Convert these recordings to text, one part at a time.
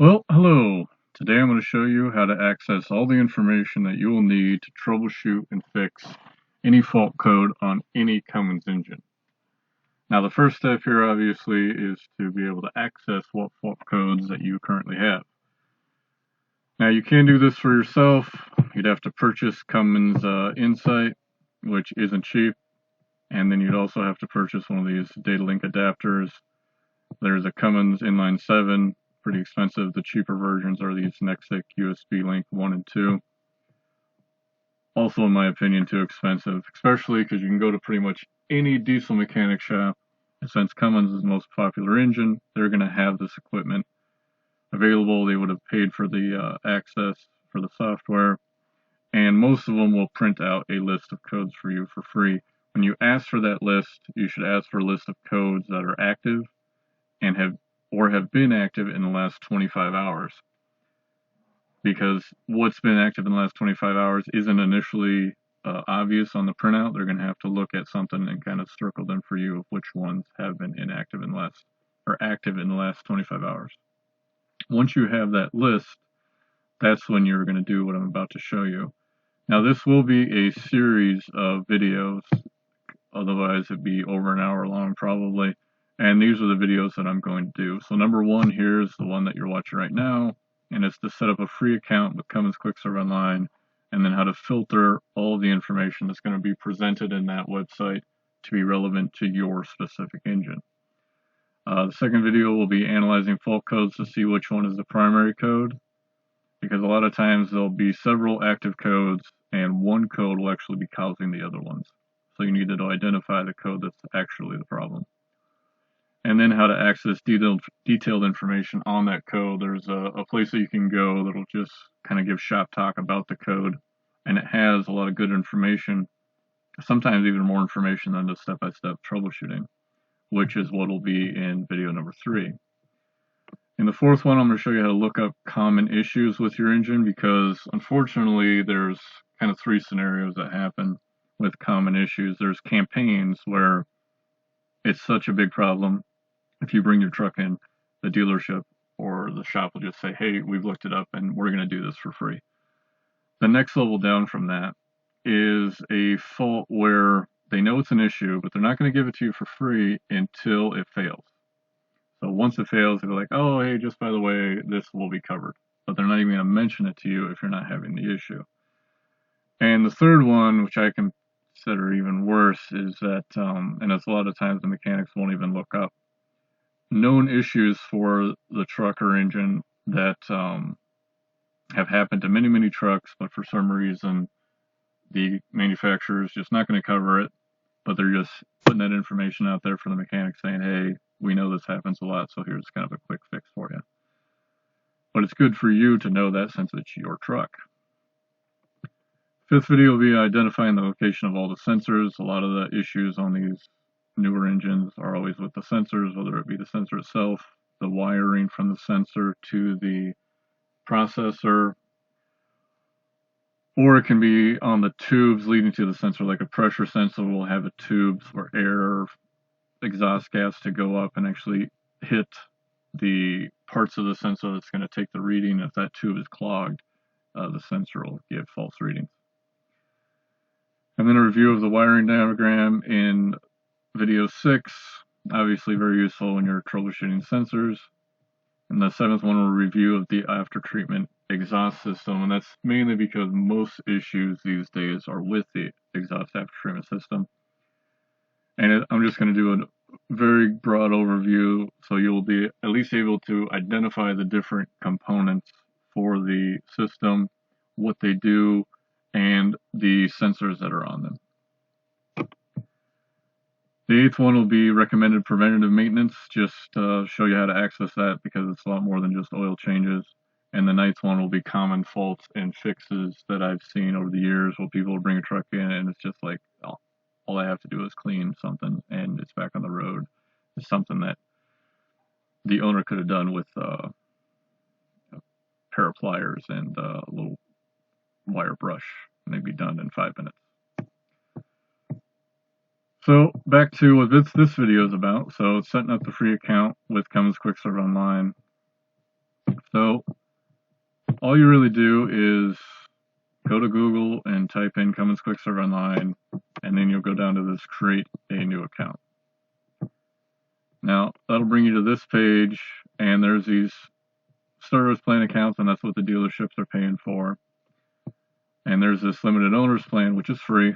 Well, hello. Today I'm going to show you how to access all the information that you will need to troubleshoot and fix any fault code on any Cummins engine. Now, the first step here obviously is to be able to access what fault codes that you currently have. Now, you can do this for yourself. You'd have to purchase Cummins Insight, which isn't cheap, and then you'd also have to purchase one of these data link adapters. There's a Cummins Inline 7, pretty expensive. The cheaper versions are these Nexic USB Link 1 and 2. Also, in my opinion, too expensive, especially because you can go to pretty much any diesel mechanic shop. And since Cummins is the most popular engine, they're going to have this equipment available. They would have paid for the access for the software, and most of them will print out a list of codes for you for free. When you ask for that list, you should ask for a list of codes that are active and have been active in the last 25 hours. Because what's been active in the last 25 hours isn't initially obvious on the printout. They're going to have to look at something and kind of circle them for you of which ones have been inactive in the last, or active in the last 25 hours. Once you have that list, that's when you're going to do what I'm about to show you. Now, this will be a series of videos, otherwise it'd be over an hour long probably. And these are the videos that I'm going to do. So number one here is the one that you're watching right now, and it's to set up a free account with Cummins QUICKSERVE Online, and then how to filter all of the information that's going to be presented in that website to be relevant to your specific engine. The second video will be analyzing fault codes to see which one is the primary code, because a lot of times there'll be several active codes, and one code will actually be causing the other ones. So you need to identify the code that's actually the problem. And then how to access detailed information on that code. There's a place that you can go that'll just kind of give shop talk about the code, and it has a lot of good information, sometimes even more information than the step-by-step troubleshooting, which is what will be in video number 3. In the fourth one, I'm going to show you how to look up common issues with your engine, because unfortunately there's kind of 3 scenarios that happen with common issues. There's campaigns where it's such a big problem. If you bring your truck in, the dealership or the shop will just say, hey, we've looked it up and we're going to do this for free. The next level down from that is a fault where they know it's an issue, but they're not going to give it to you for free until it fails. So once it fails, they're like, oh, hey, just by the way, this will be covered. But they're not even going to mention it to you if you're not having the issue. And the third one, which I consider even worse, is that, and it's a lot of times the mechanics won't even look up, known issues for the truck or engine that have happened to many, many trucks, but for some reason the manufacturer is just not going to cover it, but they're just putting that information out there for the mechanic saying, hey, we know this happens a lot, so here's kind of a quick fix for you. But it's good for you to know that since it's your truck. Fifth video will be identifying the location of all the sensors. A lot of the issues on these newer engines are always with the sensors, whether it be the sensor itself, the wiring from the sensor to the processor, or it can be on the tubes leading to the sensor. Like a pressure sensor will have a tube for air, exhaust gas to go up and actually hit the parts of the sensor that's going to take the reading. If that tube is clogged, the sensor will give false readings. And then a review of the wiring diagram in video 6, obviously very useful when you're troubleshooting sensors. And the 7th one will review of the after treatment exhaust system, and that's mainly because most issues these days are with the exhaust after treatment system. And I'm just going to do a very broad overview, so you'll be at least able to identify the different components for the system, what they do, and the sensors that are on them. The 8th one will be recommended preventative maintenance, just show you how to access that because it's a lot more than just oil changes. And the 9th one will be common faults and fixes that I've seen over the years where people will bring a truck in and it's just like, oh, all I have to do is clean something and it's back on the road. It's something that the owner could have done with a pair of pliers and a little wire brush, and they'd be done in 5 minutes. So back to what this video is about. So setting up the free account with Cummins QUICKSERVE Online. So all you really do is go to Google and type in Cummins QUICKSERVE Online, and then you'll go down to this create a new account. Now that'll bring you to this page, and there's these service plan accounts, and that's what the dealerships are paying for. And there's this limited owners plan, which is free,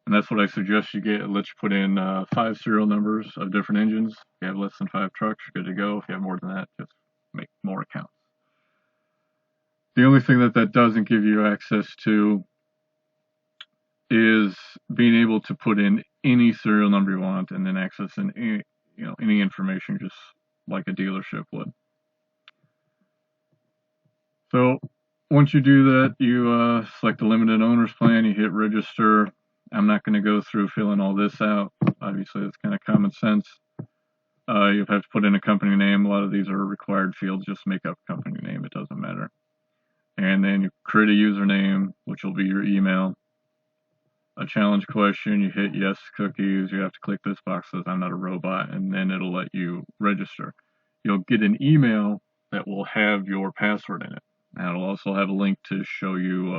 and that's what I suggest you get. It lets you put in 5 serial numbers of different engines. If you have less than 5 trucks, you're good to go. If you have more than that, just make more accounts. The only thing that doesn't give you access to is being able to put in any serial number you want and then access any information just like a dealership would. So once you do that, you select the limited owners plan, you hit register. I'm not going to go through filling all this out. Obviously, it's kind of common sense. You have to put in a company name. A lot of these are required fields. Just make up a company name. It doesn't matter. And then you create a username, which will be your email. A challenge question, you hit yes cookies. You have to click this box that says I'm not a robot, and then it'll let you register. You'll get an email that will have your password in it. And it'll also have a link to show you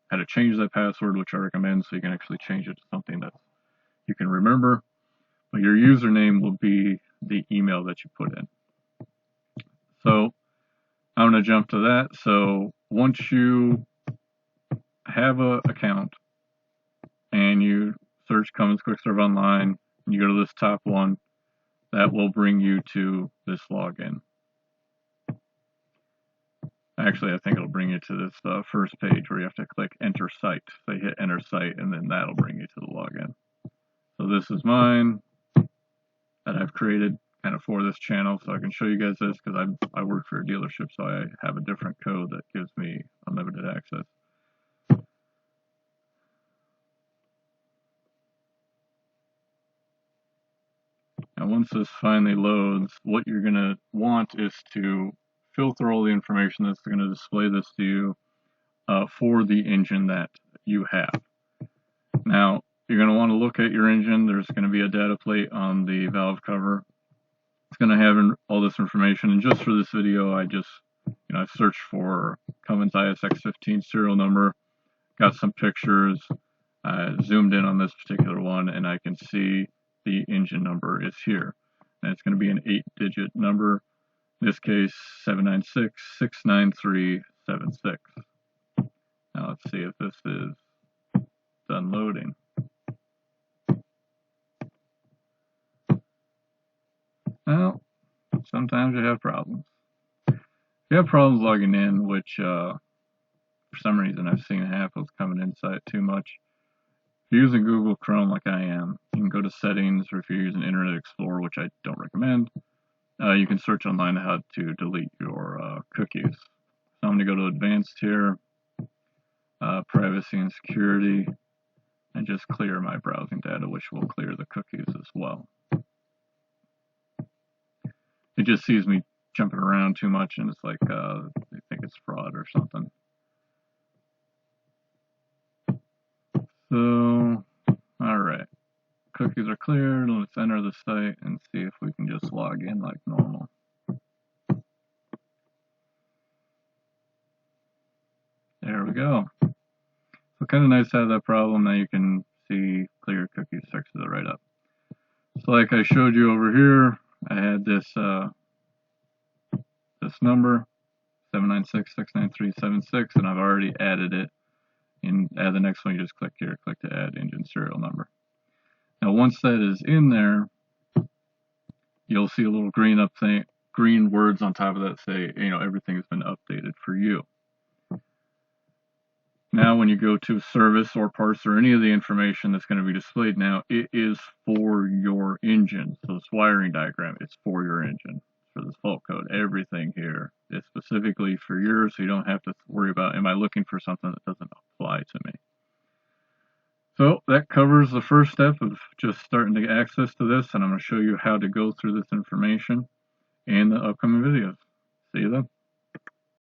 how to change that password, which I recommend, so you can actually change it to something that you can remember. But your username will be the email that you put in. So I'm going to jump to that. So once you have an account and you search Cummins QUICKSERVE Online, and you go to this top one, that will bring you to this login. Actually, I think it'll bring you to this first page where you have to click Enter Site. So you hit Enter Site, and then that'll bring you to the login. So this is mine that I've created kind of for this channel, so I can show you guys this because I work for a dealership, so I have a different code that gives me unlimited access. Now once this finally loads, what you're going to want is to filter all the information that's going to display this to you for the engine that you have. Now you're going to want to look at your engine. There's going to be a data plate on the valve cover. It's going to have all this information, and just for this video I just I've searched for Cummins ISX15 serial number, got some pictures, I zoomed in on this particular one, and I can see the engine number is here, and it's going to be an 8-digit number. In this case, 796-69376. Now let's see if this is done loading. Well, sometimes you have problems. If you have problems logging in, which for some reason I've seen happen with coming inside too much, if you're using Google Chrome like I am, you can go to settings, or if you're using Internet Explorer, which I don't recommend, you can search online how to delete your cookies. So I'm going to go to advanced here, privacy and security, and just clear my browsing data, which will clear the cookies as well. It just sees me jumping around too much, and it's like they think it's fraud or something. So, alright, cookies are cleared. Let's enter the site and see if we can just log in like normal. There we go. So kind of nice to have that problem. Now you can see clear cookies text to the right up. So like I showed you over here, I had this this number 796-69376, and I've already added it. And add the next one, you just click here, click to add engine serial number. Now once that is in there, you'll see a little green words on top of that say, everything has been updated for you. Now when you go to service or parts or any of the information that's going to be displayed now, it is for your engine. So this wiring diagram, it's for your engine. For this fault code, everything here is specifically for yours, so you don't have to worry about, am I looking for something that doesn't apply to me? So that covers the first step of just starting to get access to this, and I'm going to show you how to go through this information in the upcoming videos. See you then.